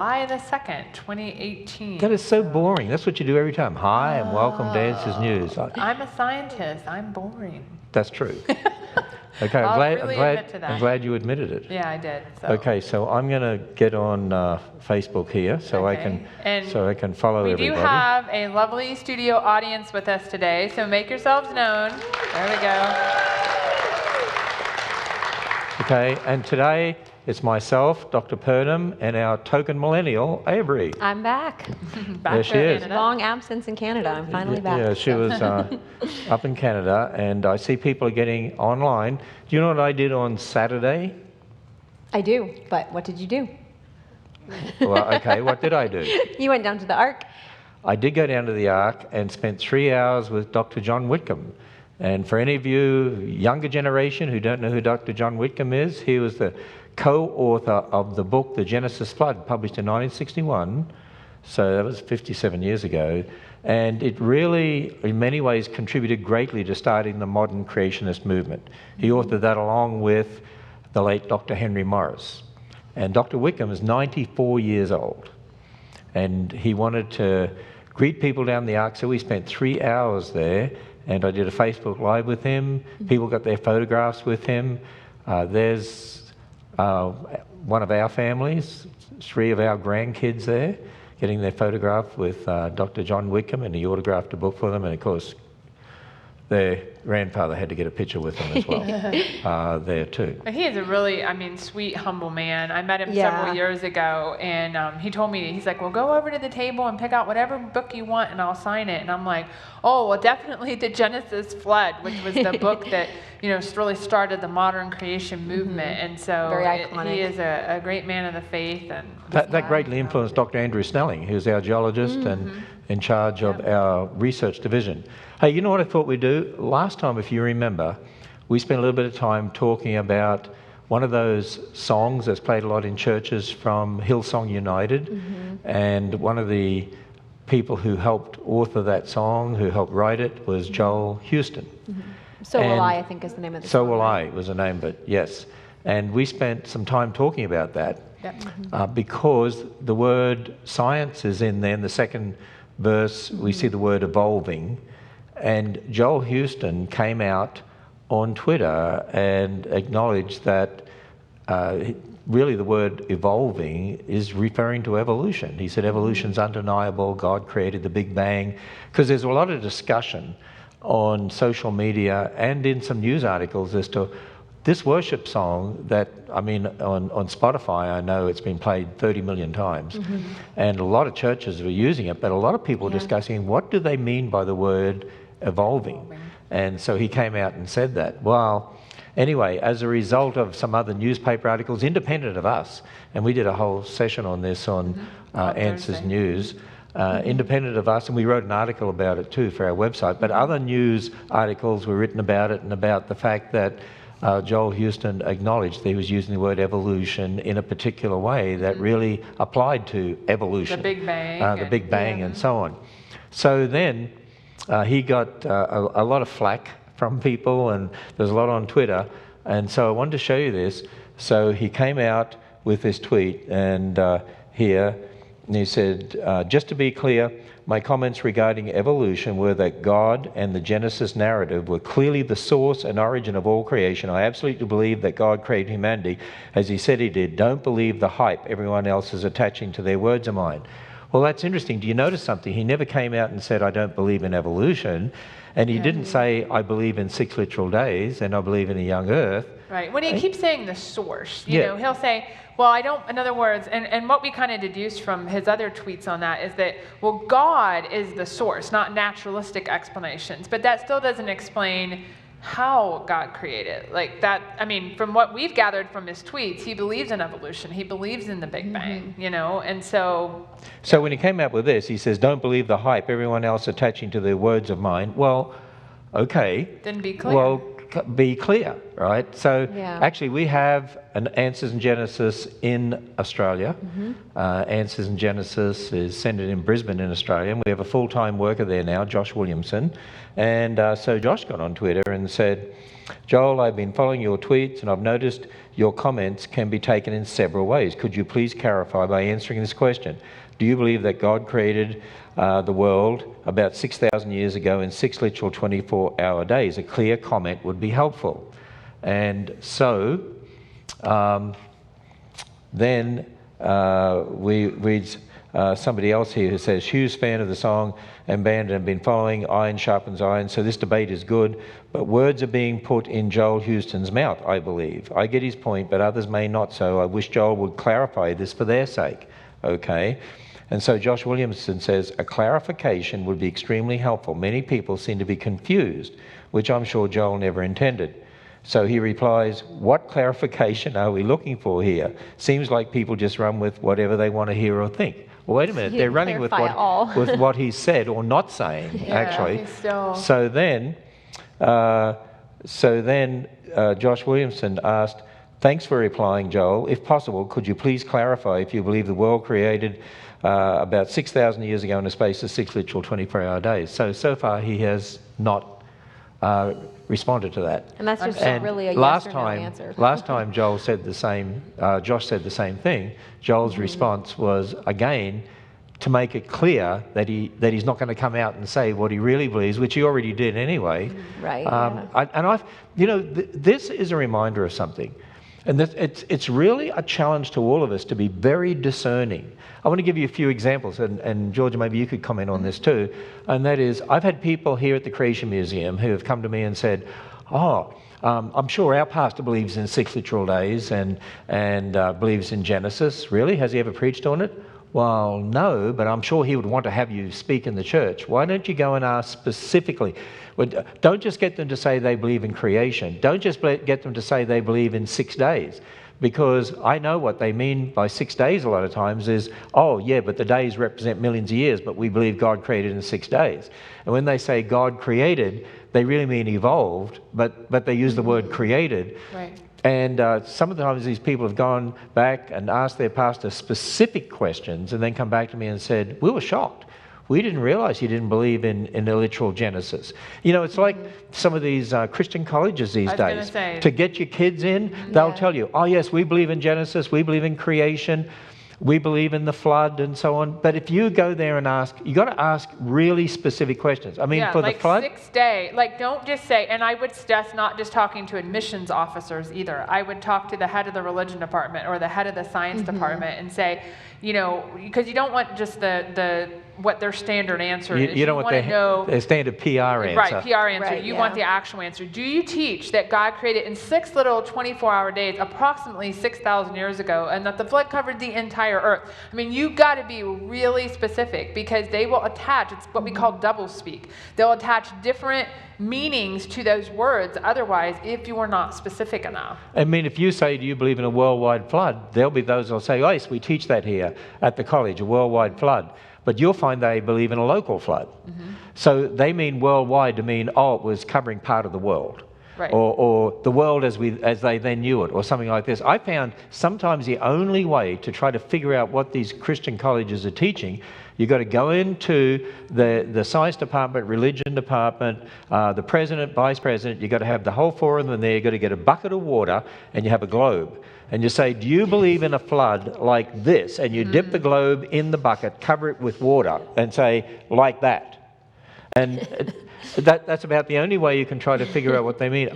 July the 2nd, 2018. That is so boring. That's what you do every time. Hi and welcome to Answers News. I'm a scientist. I'm boring. That's true. Okay, I'm glad you admitted it. Yeah, I did. So. Okay, so I'm going to get on Facebook here so I can follow everybody. We do have a lovely studio audience with us today, so make yourselves known. There we go. Okay, and today it's myself, Dr. Purdom, and our token millennial, Avery. I'm back. There she is. Long absence in Canada. I'm finally back. Yeah, she was up in Canada, and I see people are getting online. Do you know what I did on Saturday? I do, but what did you do? Well, okay, what did I do? You went down to the Ark. I did go down to the Ark and spent 3 hours with Dr. John Whitcomb. And for any of you younger generation who don't know who Dr. John Whitcomb is, he was the co-author of the book The Genesis Flood, published in 1961. So that was 57 years ago. And it really, in many ways, contributed greatly to starting the modern creationist movement. He authored that along with the late Dr. Henry Morris. And Dr. Whitcomb is 94 years old. And he wanted to greet people down the Ark, so we spent 3 hours there. And I did a Facebook Live with him. People got their photographs with him. There's one of our families, 3 of our grandkids there, getting their photograph with Dr. John Whitcomb, and he autographed a book for them. And of course, their grandfather had to get a picture with them as well there too. He is a really, sweet, humble man. I met him several years ago, and he told me, he's like, well, go over to the table and pick out whatever book you want, and I'll sign it. And I'm like, oh, well, definitely the Genesis Flood, which was the book that, really started the modern creation movement. And so very iconic. He is a great man of the faith. And that greatly influenced Dr. Andrew Snelling, who's our geologist and in charge of our research division. Hey, you know what I thought we'd do? Last time, if you remember, we spent a little bit of time talking about one of those songs that's played a lot in churches from Hillsong United. And one of the people who helped author that song, who helped write it, was Joel Houston. So Will I think is the name of the song. So Will I was the name, but yes. And we spent some time talking about that because the word science is in there. In the second verse, we see the word evolving. And Joel Houston came out on Twitter and acknowledged that really the word evolving is referring to evolution. He said evolution's undeniable, God created the Big Bang, because there's a lot of discussion on social media and in some news articles as to this worship song that, on Spotify, I know it's been played 30 million times. And a lot of churches were using it, but a lot of people were discussing what do they mean by the word evolving. And so he came out and said that. Well, anyway, as a result of some other newspaper articles, independent of us, and we did a whole session on this on Answers News, independent of us, and we wrote an article about it too for our website, but other news articles were written about it and about the fact that Joel Houston acknowledged that he was using the word evolution in a particular way that really applied to evolution. The Big Bang. The Big Bang and so on. So then he got a lot of flack from people, and there's a lot on Twitter. And so I wanted to show you this. So he came out with this tweet, and here, and he said, just to be clear, my comments regarding evolution were that God and the Genesis narrative were clearly the source and origin of all creation. I absolutely believe that God created humanity as he said he did. Don't believe the hype everyone else is attaching to their words of mine. Well, that's interesting. Do you notice something? He never came out and said, I don't believe in evolution. And he didn't say, I believe in 6 literal days and I believe in a young earth. Right. When he keeps saying the source, you know, he'll say, well, I don't, in other words, and what we kind of deduced from his other tweets on that is that, well, God is the source, not naturalistic explanations. But that still doesn't explain how God created. Like that, from what we've gathered from his tweets, he believes in evolution. He believes in the Big Bang, and so... So when he came out with this, he says, don't believe the hype, everyone else attaching to their words of mine. Well, okay. Then be clear. Well, be clear. right? So Yeah. actually we have an Answers in Genesis in Australia. Answers in Genesis is centred in Brisbane in Australia, and we have a full-time worker there now, Josh Williamson. And so Josh got on Twitter and said, Joel, I've been following your tweets and I've noticed your comments can be taken in several ways. Could you please clarify by answering this question? Do you believe that God created the world about 6,000 years ago in 6 literal 24-hour days? A clear comment would be helpful. And so then we read somebody else here who says, Hugh's fan of the song and band and been following Iron Sharpens Iron, so this debate is good, but words are being put in Joel Houston's mouth, I believe. I get his point, but others may not, so I wish Joel would clarify this for their sake. Okay? And so Josh Williamson says, a clarification would be extremely helpful. Many people seem to be confused, which I'm sure Joel never intended. So he replies, what clarification are we looking for here? Seems like people just run with whatever they want to hear or think. Well, wait a minute, they're running with what he said or not saying, actually. So then Josh Williamson asked, thanks for replying, Joel. If possible, could you please clarify if you believe the world created about 6,000 years ago in a space of 6 literal 24-hour days? So far he has not responded to that. And that's just really a yes or no answer. Last time Josh said the same thing. Joel's response was, again, to make it clear that he's not going to come out and say what he really believes, which he already did anyway. Right. This is a reminder of something. And it's really a challenge to all of us to be very discerning. I want to give you a few examples, and Georgia, maybe you could comment on this too. And that is, I've had people here at the Creation Museum who have come to me and said, I'm sure our pastor believes in 6 literal days and believes in Genesis. Really? Has he ever preached on it? Well, no, but I'm sure he would want to have you speak in the church. Why don't you go and ask specifically? Don't just get them to say they believe in creation. Don't just get them to say they believe in 6 days. Because I know what they mean by 6 days a lot of times is, oh yeah, but the days represent millions of years, but we believe God created in 6 days. And when they say God created, they really mean evolved, but they use the word created. Right. And some of the times these people have gone back and asked their pastor specific questions and then come back to me and said, we were shocked. We didn't realize you didn't believe in a literal Genesis. You know, it's like some of these Christian colleges these days. To get your kids in, they'll tell you, oh yes, we believe in Genesis, we believe in creation, we believe in the flood and so on. But if you go there and ask, you got to ask really specific questions. I mean, for the flood. 6 day, don't just say, and I would suggest not just talking to admissions officers either. I would talk to the head of the religion department or the head of the science department and say, because you don't want just the what their standard answer is. You don't want their standard PR answer. Right, PR answer. Right, you want the actual answer. Do you teach that God created in 6 little 24-hour days approximately 6,000 years ago and that the flood covered the entire earth? I mean, you've got to be really specific because they will attach, it's what we call double speak. They'll attach different meanings to those words otherwise if you are not specific enough. I mean, if you say, do you believe in a worldwide flood? There'll be those who'll say, oh yes, we teach that here at the college, a worldwide flood. But you'll find they believe in a local flood. So they mean worldwide to mean, oh, it was covering part of the world. Right. Or the world as they then knew it, or something like this. I found sometimes the only way to try to figure out what these Christian colleges are teaching, you've got to go into the science department, religion department, the president, vice president, you've got to have the whole 4 of them there, you've got to get a bucket of water, and you have a globe. And you say, do you believe in a flood like this? And you dip the globe in the bucket, cover it with water, and say, like that. And that's about the only way you can try to figure out what they mean.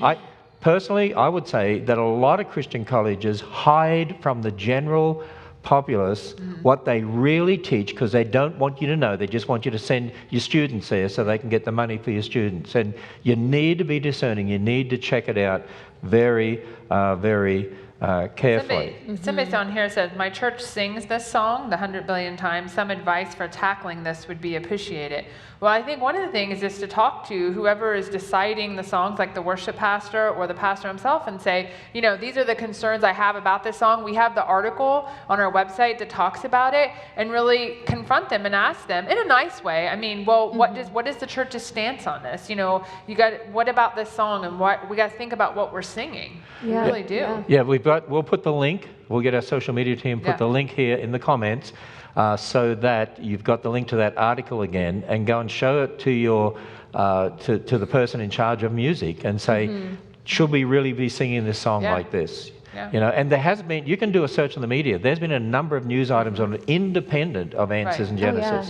Personally, I would say that a lot of Christian colleges hide from the general populace what they really teach because they don't want you to know. They just want you to send your students there so they can get the money for your students. And you need to be discerning. You need to check it out very, very carefully. Somebody on here says, my church sings this song the 100 billion times. Some advice for tackling this would be appreciated. Well, I think one of the things is to talk to whoever is deciding the songs, like the worship pastor or the pastor himself, and say, these are the concerns I have about this song. We have the article on our website that talks about it, and really confront them and ask them in a nice way. I mean, well, what is the church's stance on this? What about this song, and we got to think about what we're singing. Yeah. We really do. Yeah, we'll put the link. We'll get our social media team, put the link here in the comments, so that you've got the link to that article again, and go and show it to your to the person in charge of music, and say, should we really be singing this song like this? Yeah. And there has been, you can do a search on the media, there's been a number of news items on it independent of Answers in Genesis.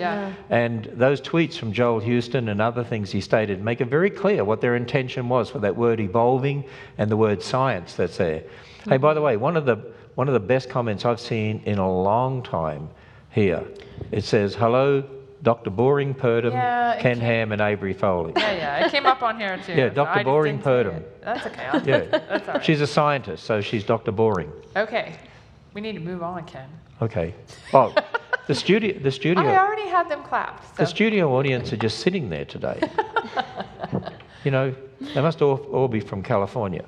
And those tweets from Joel Houston and other things he stated make it very clear what their intention was for that word evolving and the word science that's there. Hey, by the way, one of the best comments I've seen in a long time here, it says, hello, Dr. Boring Purdom, Ken Ham and Avery Foley. Yeah, it came up on here too. Yeah, Dr. Boring Purdom. That's okay. That's all right. She's a scientist, so she's Dr. Boring. Okay, we need to move on, Ken. Okay. Well, the studio. I already had them clapped. So. The studio audience are just sitting there today. They must all be from California.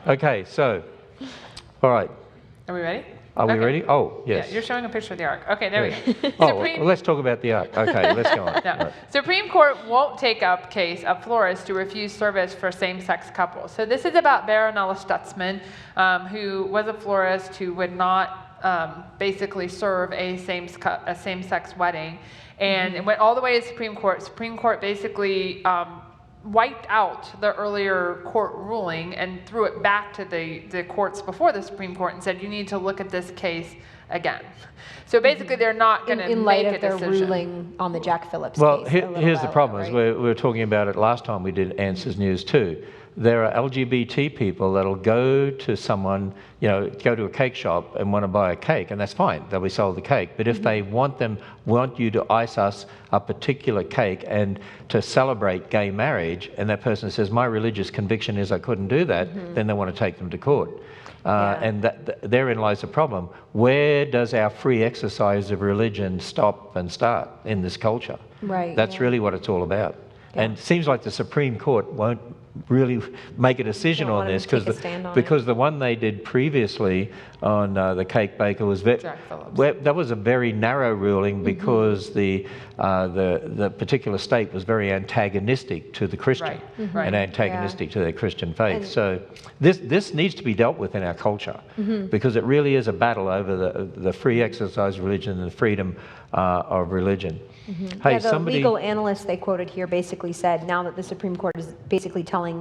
Okay, so, all right. Are we ready? Are we ready? Oh, yes. Yeah, you're showing a picture of the ark. Okay, there we go. Well, let's talk about the ark. Okay, let's go on. Right. Supreme Court won't take up case of florists to refuse service for same-sex couples. So this is about Baronella Stutzman, who was a florist who would not basically serve a same-sex wedding. And it went all the way to Supreme Court. Supreme Court basically wiped out the earlier court ruling and threw it back to the courts before the Supreme Court and said, you need to look at this case again. So basically they're not going to make a decision. In light of their ruling on the Jack Phillips case. Well, here's the problem, is we were talking about it last time we did Answers News too. There are LGBT people that'll go to someone, go to a cake shop and want to buy a cake, and that's fine, they'll be sold the cake. But if they want you to ice us a particular cake and to celebrate gay marriage, and that person says, my religious conviction is I couldn't do that, then they want to take them to court. And therein lies the problem. Where does our free exercise of religion stop and start in this culture? Right. That's really what it's all about. And it seems like the Supreme Court won't really make a decision on this because the one they did previously on the cake baker was that was a very narrow ruling because the particular state was very antagonistic to the Christian and antagonistic to their Christian faith. So this needs to be dealt with in our culture because it really is a battle over the free exercise of religion and the freedom of religion. Hey, the legal analyst they quoted here basically said now that the Supreme Court is basically telling,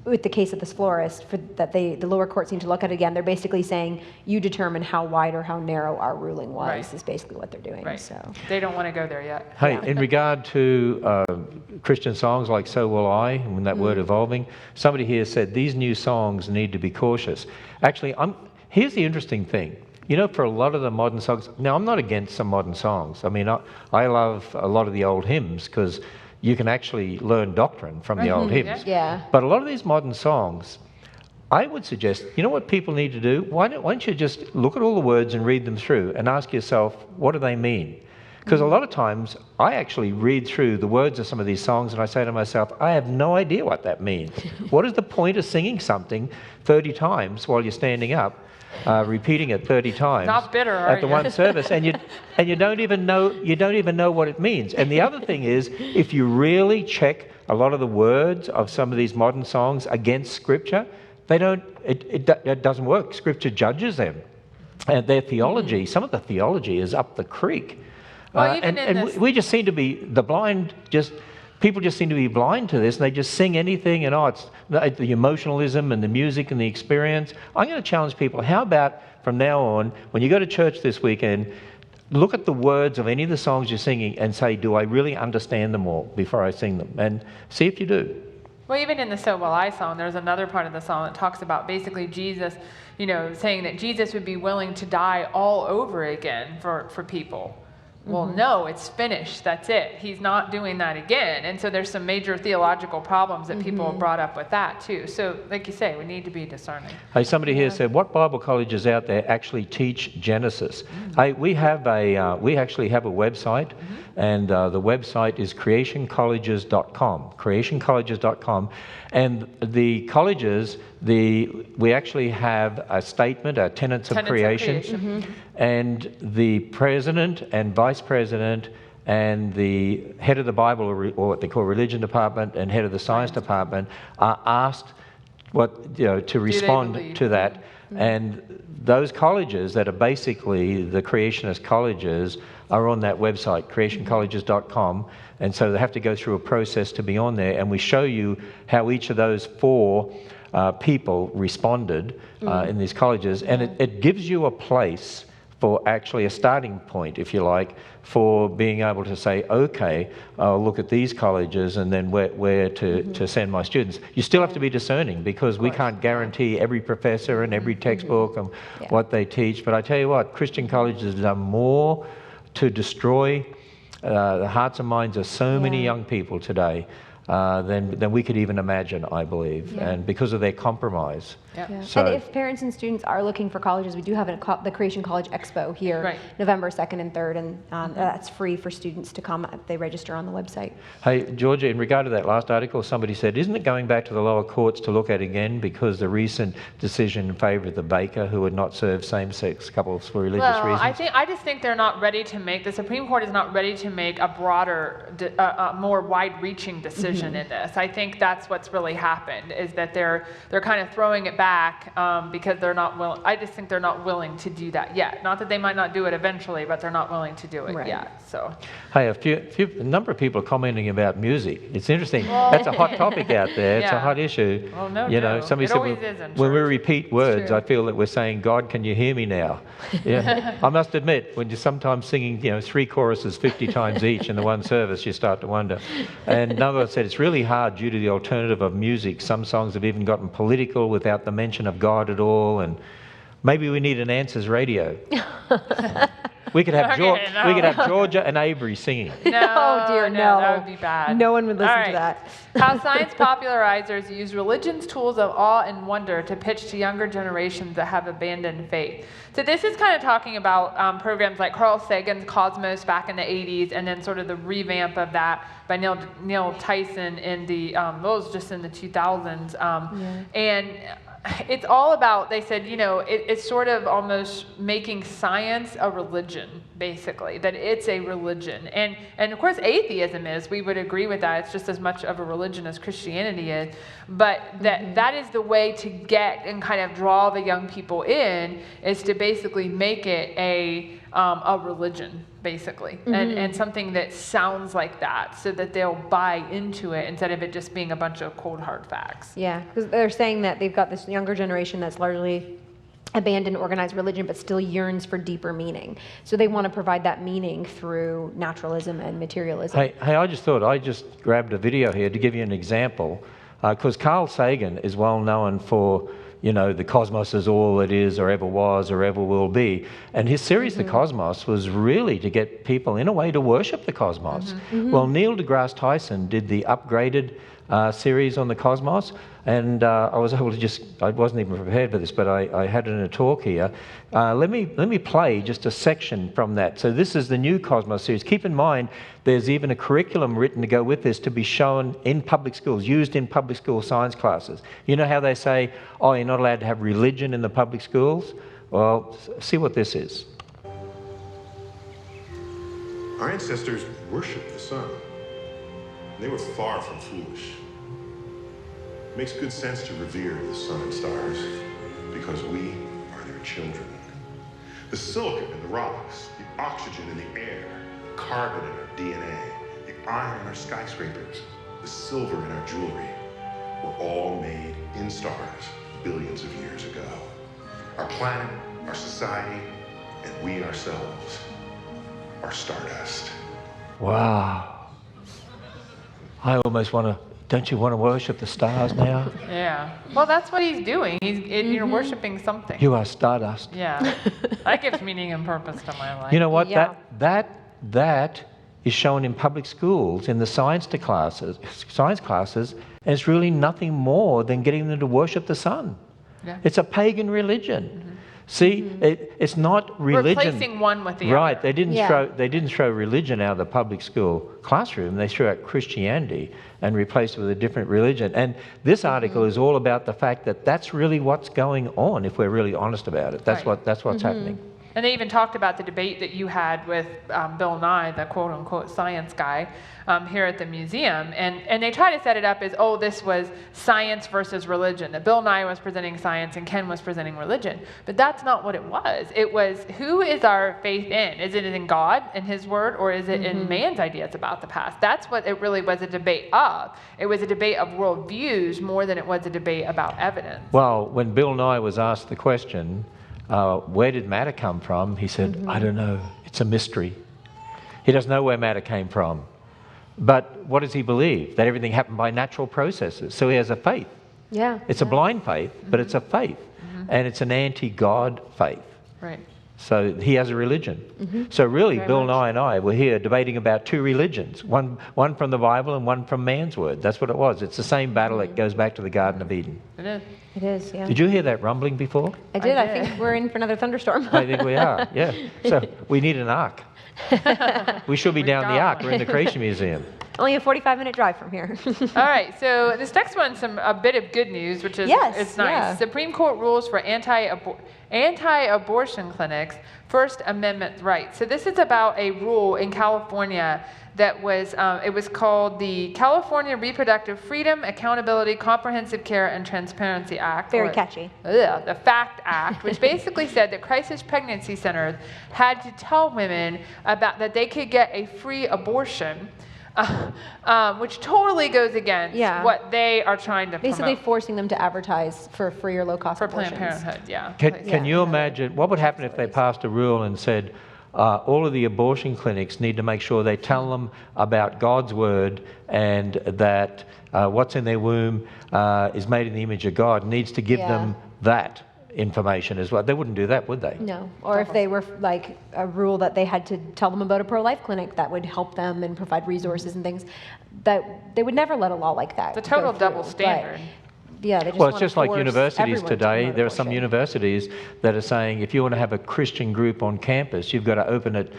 with the case of this florist, that the lower courts need to look at it again, they're basically saying you determine how wide or how narrow our ruling was, is basically what they're doing. Right. So they don't want to go there yet. Hey, in regard to Christian songs like So Will I, and that word evolving, somebody here said these new songs need to be cautious. Actually, here's the interesting thing. For a lot of the modern songs, now I'm not against some modern songs. I mean, I love a lot of the old hymns because you can actually learn doctrine from the old hymns. Yeah. But a lot of these modern songs, I would suggest, what people need to do? Why don't you just look at all the words and read them through and ask yourself, what do they mean? Because a lot of times I actually read through the words of some of these songs and I say to myself, I have no idea what that means. What is the point of singing something 30 times while you're standing up? Repeating it 30 times Not bitter, at the one service, and you don't even know what it means. And the other thing is, if you really check a lot of the words of some of these modern songs against Scripture, it doesn't work. Scripture judges them, and their theology. Some of the theology is up the creek, we just seem to be people just seem to be blind to this, and they just sing anything, and it's the emotionalism and the music and the experience. I'm going to challenge people, how about from now on, when you go to church this weekend, look at the words of any of the songs you're singing and say, do I really understand them all before I sing them? And see if you do. Well, even in the So Will I song, there's another part of the song that talks about basically Jesus, saying that Jesus would be willing to die all over again for people. Well, no, it's finished. That's it. He's not doing that again. And so there's some major theological problems that people have brought up with that too. So like you say, we need to be discerning. Hey, somebody here said, what Bible colleges out there actually teach Genesis? Hey, we actually have a website, and the website is creationcolleges.com, creationcolleges.com. And the colleges, we actually have a statement, our tenets of creation. And the president and vice president and the head of the Bible, or what they call religion department, and head of the science department are asked to respond to that. And those colleges that are basically the creationist colleges are on that website, creationcolleges.com. And so they have to go through a process to be on there. And we show you how each of those four people responded in these colleges. And it gives you a place for actually a starting point, if you like, for being able to say, okay, I'll look at these colleges and then where to send my students. You still have to be discerning, because we can't guarantee every professor and every textbook and what they teach. But I tell you what, Christian colleges have done more to destroy the hearts and minds of so many young people today than we could even imagine, I believe, and because of their compromise. So, and if parents and students are looking for colleges, we do have the Creation College Expo here, November 2nd and 3rd, and that's free for students to come if they register on the website. Hey, Georgia, in regard to that last article, somebody said, isn't it going back to the lower courts to look at again because the recent decision in favour of the baker who would not serve same-sex couples for religious reasons? I just think they're not ready to make, the Supreme Court is not ready to make a broader, more wide-reaching decision in this. I think that's what's really happened, is that they're kind of throwing it back because they're not willing. I just think they're not willing to do that yet. Not that they might not do it eventually, but they're not willing to do it yet. So, hey, a number of people are commenting about music. It's interesting. That's a hot topic out there. It's a hot issue. Well, no you know, joke. somebody It said always is in when we church. repeat words, I feel that we're saying, "God, can you hear me now?" Yeah. I must admit, when you're sometimes singing, 3 choruses 50 times each in the one service, you start to wonder. And another said it's really hard due to the alternative of music. Some songs have even gotten political without the mention of God at all, and maybe we need an Answers radio. We could have we could have Georgia and Avery singing. No, Oh, dear, no. that would be bad. No one would listen All to that. How science popularizers use religion's tools of awe and wonder to pitch to younger generations that have abandoned faith. So this is kind of talking about programs like Carl Sagan's Cosmos back in the 80s, and then sort of the revamp of that by Neil Tyson in the, was just in the 2000s. And it's all about, they said, it's sort of almost making science a religion, basically, that it's a religion. And of course, atheism is, we would agree with that. It's just as much of a religion as Christianity is. But that is the way to get and kind of draw the young people in, is to basically make it a religion, basically, and something that sounds like that, so that they'll buy into it instead of it just being a bunch of cold hard facts. Yeah, because they're saying that they've got this younger generation that's largely abandoned organized religion but still yearns for deeper meaning. So they want to provide that meaning through naturalism and materialism. Hey, I just grabbed a video here to give you an example, because Carl Sagan is well known for the cosmos is all it is or ever was or ever will be. And his series, The Cosmos, was really to get people, in a way, to worship the cosmos. Well, Neil deGrasse Tyson did the upgraded series on the cosmos, and I was able to I wasn't even prepared for this, but I had it in a talk here. Let me play just a section from that. So this is the new Cosmos series. Keep in mind, there's even a curriculum written to go with this to be shown in public schools, used in public school science classes. You know how they say, oh, you're not allowed to have religion in the public schools? Well, see what this is. Our ancestors worshipped the sun. They were far from foolish. It makes good sense to revere the sun and stars because we are their children. The silicon in the rocks, the oxygen in the air, the carbon in our DNA, the iron in our skyscrapers, the silver in our jewelry were all made in stars billions of years ago. Our planet, our society, and we ourselves are stardust. Wow. I almost don't you want to worship the stars now? Yeah. Well, that's what he's doing. You're worshiping something. You are stardust. Yeah. That gives meaning and purpose to my life. You know what? Yeah. That that is shown in public schools in the science classes, and it's really nothing more than getting them to worship the sun. Yeah. It's a pagan religion. See, it's not religion. Replacing one with the other. Right. They didn't throw religion out of the public school classroom. They threw out Christianity and replaced it with a different religion. And this article is all about the fact that that's really what's going on. If we're really honest about it, that's what's happening. And they even talked about the debate that you had with Bill Nye, the quote-unquote science guy, here at the museum. And they try to set it up as, oh, this was science versus religion. That Bill Nye was presenting science and Ken was presenting religion. But that's not what it was. It was, who is our faith in? Is it in God and his word, or is it in man's ideas about the past? That's what it really was a debate of. It was a debate of worldviews more than it was a debate about evidence. Well, when Bill Nye was asked the question, where did matter come from? He said, I don't know. It's a mystery. He doesn't know where matter came from. But what does he believe? That everything happened by natural processes. So he has a faith. Yeah. It's a blind faith, but it's a faith. And it's an anti-God faith. Right. So he has a religion. So really, Bill Nye and I were here debating about two religions, one from the Bible and one from man's word. That's what it was. It's the same battle that goes back to the Garden of Eden. It is. It is, yeah. Did you hear that rumbling before? I did. I think we're in for another thunderstorm. I think we are, yeah. So we need an ark. We should be down the ark. We're in the Creation Museum. Only a 45-minute drive from here. All right, so this next one's a bit of good news, which is it's nice. Yeah. Supreme Court rules for anti-abortion clinics, First Amendment rights. So this is about a rule in California that was, it was called the California Reproductive Freedom, Accountability, Comprehensive Care, and Transparency Act. Very catchy. The FACT Act, which basically said that crisis pregnancy centers had to tell women about that they could get a free abortion. Which totally goes against what they are trying to basically promote. Forcing them to advertise for free or low-cost abortions. For Planned Parenthood, yeah. Can you imagine, what would happen if they passed a rule and said, all of the abortion clinics need to make sure they tell them about God's word, and that what's in their womb is made in the image of God, needs to give them that information as well. They wouldn't do that, would they? No. Or if they were like a rule that they had to tell them about a pro-life clinic that would help them and provide resources and things, that they would never let a law like that. It's a total double standard. Yeah, they just well, it's just like universities today. There are some universities that are saying if you want to have a Christian group on campus, you've got to open it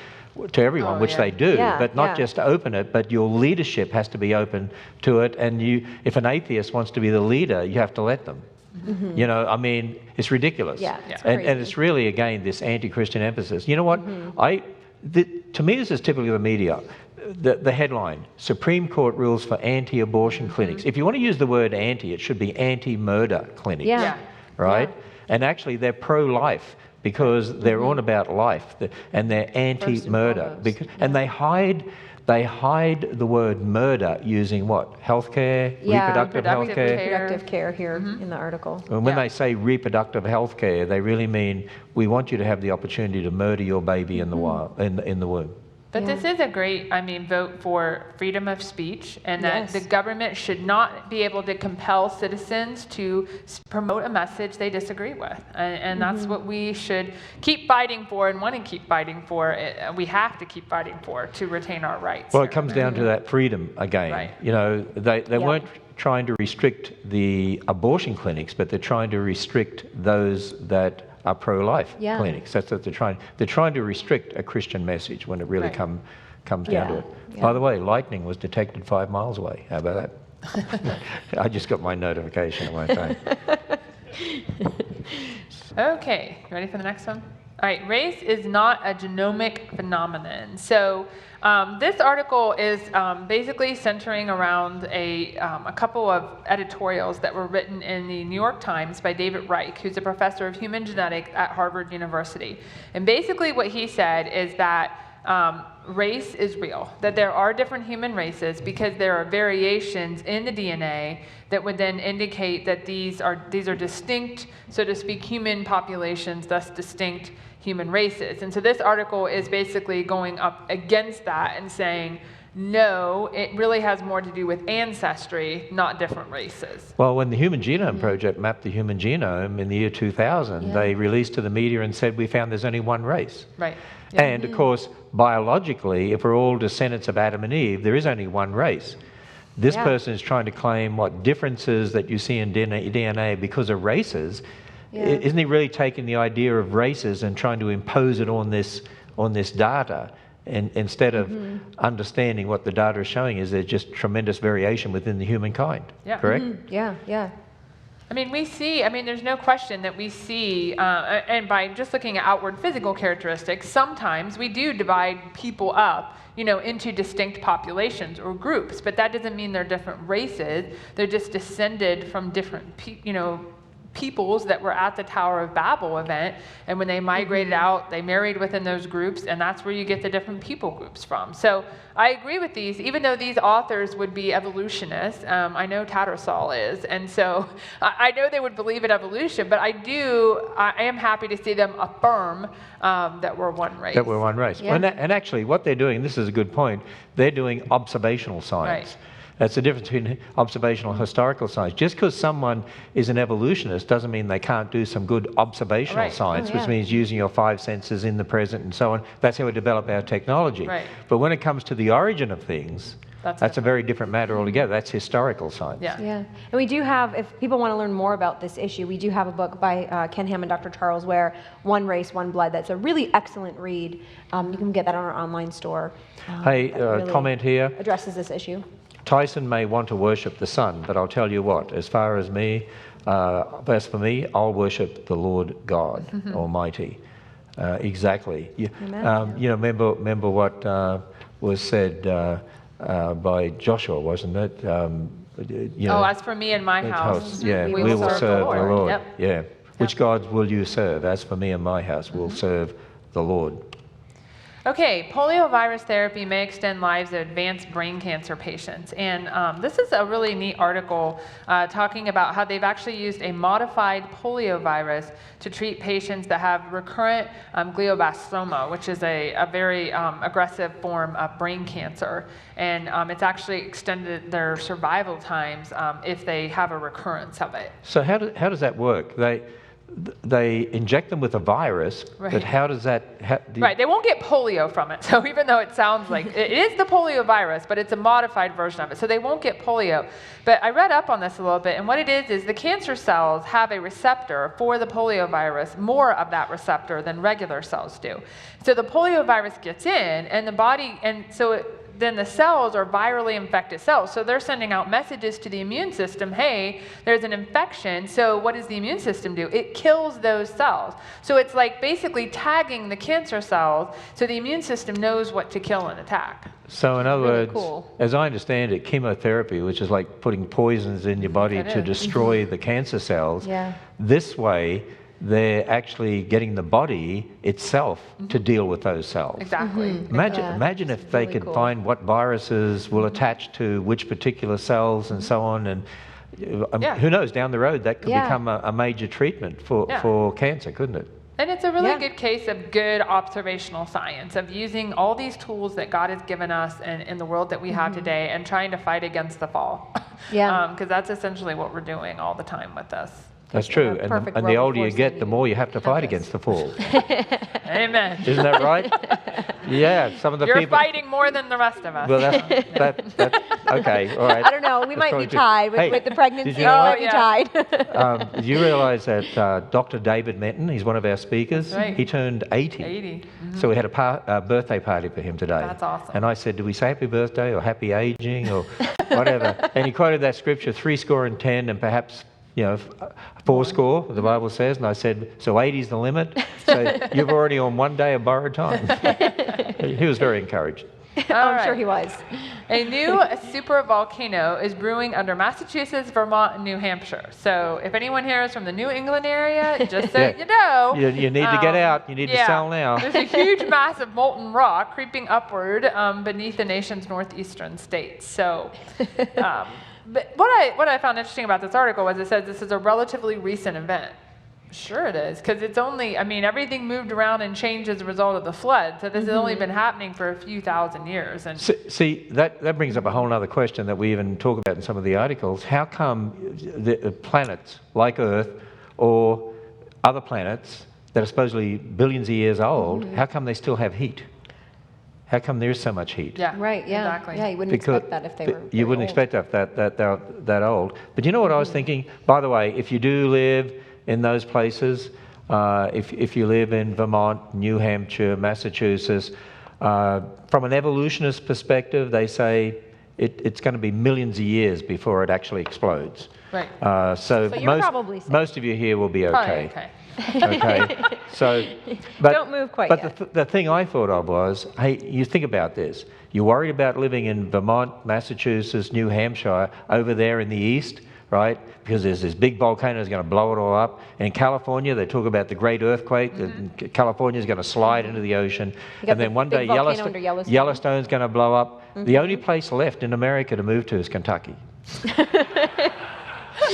to everyone, which they do, but not just to open it, but your leadership has to be open to it. And if an atheist wants to be the leader, you have to let them. You know, I mean, it's ridiculous. And it's really, again, this anti-Christian emphasis. You know what? To me, this is typically the media. The headline, Supreme Court rules for anti-abortion clinics. If you want to use the word anti, it should be anti-murder clinics, right? And actually, they're pro-life because they're on about life, and they're anti-murder. And they hide the word murder using what? Healthcare, reproductive healthcare. Reproductive care here in the article. And when they say reproductive healthcare, they really mean we want you to have the opportunity to murder your baby in the womb. But this is a great, vote for freedom of speech, and that the government should not be able to compel citizens to promote a message they disagree with. And that's what we should keep fighting for and want to keep fighting for. We have to keep fighting for to retain our rights. Well, it comes down to that freedom again. Right. You know, they weren't trying to restrict the abortion clinics, but they're trying to restrict those that are pro-life clinics. That's what they're trying. They're trying to restrict a Christian message when it really comes down to it. By the way, lightning was detected 5 miles away. How about that? I just got my notification on my phone. Okay, you ready for the next one? All right, race is not a genomic phenomenon. So this article is basically centering around a couple of editorials that were written in the New York Times by David Reich, who's a professor of human genetics at Harvard University. And basically what he said is that race is real, that there are different human races because there are variations in the DNA that would then indicate that these are distinct, so to speak, human populations, thus distinct human races. And so this article is basically going up against that and saying, no, it really has more to do with ancestry, not different races. Well, when the Human Genome Project mapped the human genome in the year 2000, they released to the media and said, we found there's only one race. Right. And of course, biologically, if we're all descendants of Adam and Eve, there is only one race. This person is trying to claim what differences that you see in DNA because of races. Isn't he really taking the idea of races and trying to impose it on this data? And instead of understanding what the data is showing is there's just tremendous variation within the humankind. Correct? Yeah. I mean, there's no question that we see, and by just looking at outward physical characteristics, sometimes we do divide people up, into distinct populations or groups, but that doesn't mean they're different races. They're just descended from different, peoples that were at the Tower of Babel event, and when they migrated out, they married within those groups, and that's where you get the different people groups from. So I agree with these, even though these authors would be evolutionists. I know Tattersall is, and so I know they would believe in evolution, but I am happy to see them affirm that we're one race. That we're one race. Yeah. And actually, what they're doing, this is a good point, they're doing observational science. Right. That's the difference between observational and historical science. Just because someone is an evolutionist doesn't mean they can't do some good observational science, which means using your 5 senses in the present and so on. That's how we develop our technology. Right. But when it comes to the origin of things, that's a very different matter altogether. That's historical science. Yeah. And we do have, if people want to learn more about this issue, we do have a book by Ken Ham and Dr. Charles Ware, One Race, One Blood. That's a really excellent read. You can get that on our online store. Hey, really comment here. addresses this issue. Tyson may want to worship the sun, but I'll tell you what, as for me, I'll worship the Lord God Almighty. Exactly. Remember what was said by Joshua, wasn't it? As for me and my house, we will serve the Lord. Yep. Yeah. Which gods will you serve? As for me and my house, we'll serve the Lord. Okay, poliovirus therapy may extend lives of advanced brain cancer patients. And this is a really neat article talking about how they've actually used a modified poliovirus to treat patients that have recurrent glioblastoma, which is a very aggressive form of brain cancer. And it's actually extended their survival times if they have a recurrence of it. So how does that work? They inject them with a virus, but how does that... Right, they won't get polio from it. So even though it sounds like it is the polio virus, but it's a modified version of it. So they won't get polio. But I read up on this a little bit, and what it is the cancer cells have a receptor for the polio virus, more of that receptor than regular cells do. So the polio virus gets in, and the body, and so then the cells are virally infected cells. So they're sending out messages to the immune system, hey, there's an infection. So what does the immune system do? It kills those cells. So it's like basically tagging the cancer cells so the immune system knows what to kill and attack. So in other Really words, as I understand it, chemotherapy, which is like putting poisons in your body to destroy the cancer cells, this way they're actually getting the body itself to deal with those cells. Exactly. Imagine if they could find what viruses will attach to which particular cells and so on, and who knows, down the road that could become a major treatment for cancer, couldn't it? And it's a really good case of good observational science, of using all these tools that God has given us in the world that we have today and trying to fight against the fall. Because that's essentially what we're doing all the time with this. That's true, and the older you get, the more you have to fight against the fall. Amen. Isn't that right? Yeah, some of the You're people... fighting more than the rest of us. Well, that's okay, all right. I don't know, we might be tied with the pregnancy. Did you know We might be tied. Do you realize that Dr. David Menton, he's one of our speakers, he turned 80. 80. So we had a birthday party for him today. That's awesome. And I said, do we say happy birthday or happy aging or whatever? And he quoted that scripture, 70 and perhaps 80, the Bible says, and I said, so 80's the limit? So you're already on 1 day of borrowed time. He was very encouraged. I'm sure he was. A new supervolcano is brewing under Massachusetts, Vermont, and New Hampshire. So if anyone here is from the New England area, just so you know. You need to get out. You need to sell now. There's a huge mass of molten rock creeping upward beneath the nation's northeastern states. So... But what I found interesting about this article was it says this is a relatively recent event. Sure it is, because it's only, everything moved around and changed as a result of the flood. So this has only been happening for a few thousand years. And see, that brings up a whole other question that we even talk about in some of the articles. How come the planets like Earth or other planets that are supposedly billions of years old, how come they still have heat? How come there is so much heat? Yeah. Right, yeah. Exactly. Yeah, you wouldn't expect that if they were You wouldn't expect that they're that old. But you know what I was thinking? By the way, if you do live in those places, if you live in Vermont, New Hampshire, Massachusetts, from an evolutionist perspective, they say it's going to be millions of years before it actually explodes. Right. So you're probably safe. most of you here will be Probably okay. okay. Okay. So, but Don't move quite But yet. the thing I thought of was, hey, you think about this. You're worried about living in Vermont, Massachusetts, New Hampshire, over there in the east, right? Because there's this big volcano that's going to blow it all up. And in California, they talk about the great earthquake. California's going to slide into the ocean. got And then the one day big volcano under Yellowstone. Yellowstone's going to blow up. The only place left in America to move to is Kentucky.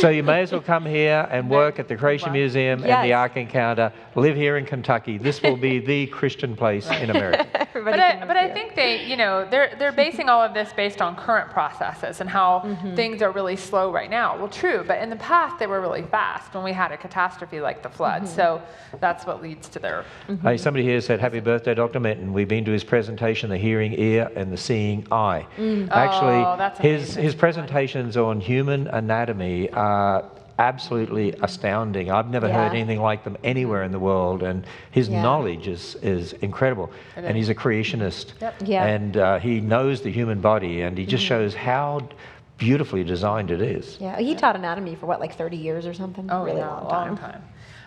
So you may as well come here and work at the Creation Museum and the Yes. Ark Encounter. Live here in Kentucky. This will be the Christian place in America. Everybody But can move I here. think they're basing all of this based on current processes and how things are really slow right now. Well, true, but in the past they were really fast when we had a catastrophe like the flood. So that's what leads to their. Hey, somebody here said, "Happy birthday, Dr. Minton. We've been to his presentation, The Hearing Ear and the Seeing Eye." Actually, Oh, that's his amazing. presentations on human anatomy are absolutely astounding. I've never heard Yeah. anything like them anywhere in the world, and his Yeah. knowledge is incredible. And he's a creationist, Yep. Yeah. and he knows the human body, and he just shows how beautifully designed it is. Yeah, he taught anatomy for what, like 30 years or something? Oh, really yeah, long a time. long time.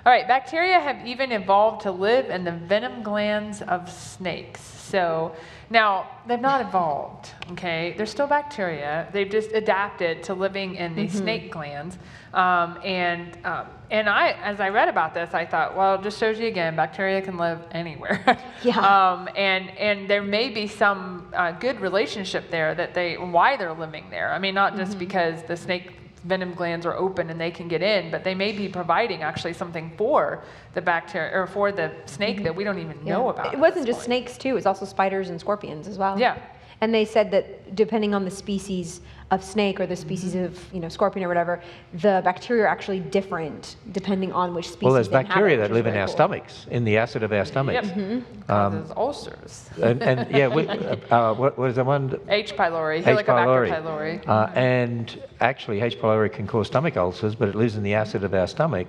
All right, bacteria have even evolved to live in the venom glands of snakes. So now they've not evolved, okay? They're still bacteria. They've just adapted to living in these snake glands. And I, as I read about this, I thought, well, it just shows you again, bacteria can live anywhere. Yeah. And there may be some good relationship there why they're living there. I mean, not just because the snake venom glands are open and they can get in, but they may be providing actually something for the bacteria or for the snake that we don't even know about. It at wasn't this just point. snakes too, it was also spiders and scorpions as well. Yeah. And they said that depending on the species of snake or the species of scorpion or whatever, the bacteria are actually different depending on which species. Well, there's they inhabit, bacteria which that is live in very our cool. stomachs, in the acid of our stomachs. Yep. Causes ulcers. And yeah, what is the one? H. pylori, H. Helicobacter pylori. pylori. And actually, H. pylori can cause stomach ulcers, but it lives in the acid of our stomach.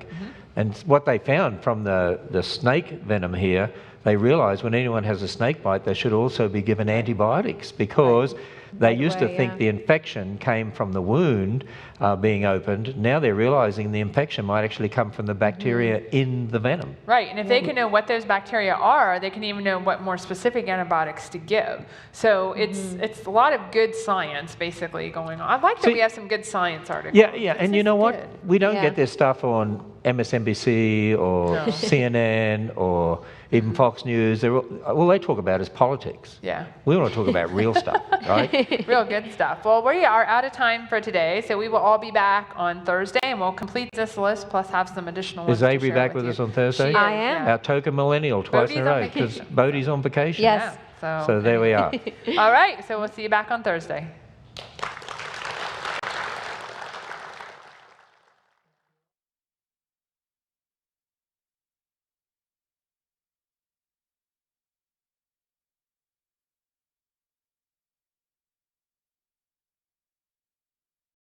And what they found from the snake venom here, they realized when anyone has a snake bite, they should also be given antibiotics because they used to away, think yeah. the infection came from the wound being opened. Now they're realizing the infection might actually come from the bacteria in the venom. Right, and if they can know what those bacteria are, they can even know what more specific antibiotics to give. So it's a lot of good science basically going on. I like that See- we have some good science articles. Yeah, It's and you just know what? good. We don't Yeah. get this stuff on MSNBC or No. CNN or even Fox News. All they talk about is politics. Yeah. We want to talk about real stuff, right? Real good stuff. Well, we are out of time for today, so we will all be back on Thursday, and we'll complete this list plus have some additional ones Is to Avery share back with with you. us on Thursday? She I is, am. yeah. Our token millennial twice in a Bodhi's on row because vacation. Bodhi's on vacation. Yes. Yeah, So there we are. All right, so we'll see you back on Thursday.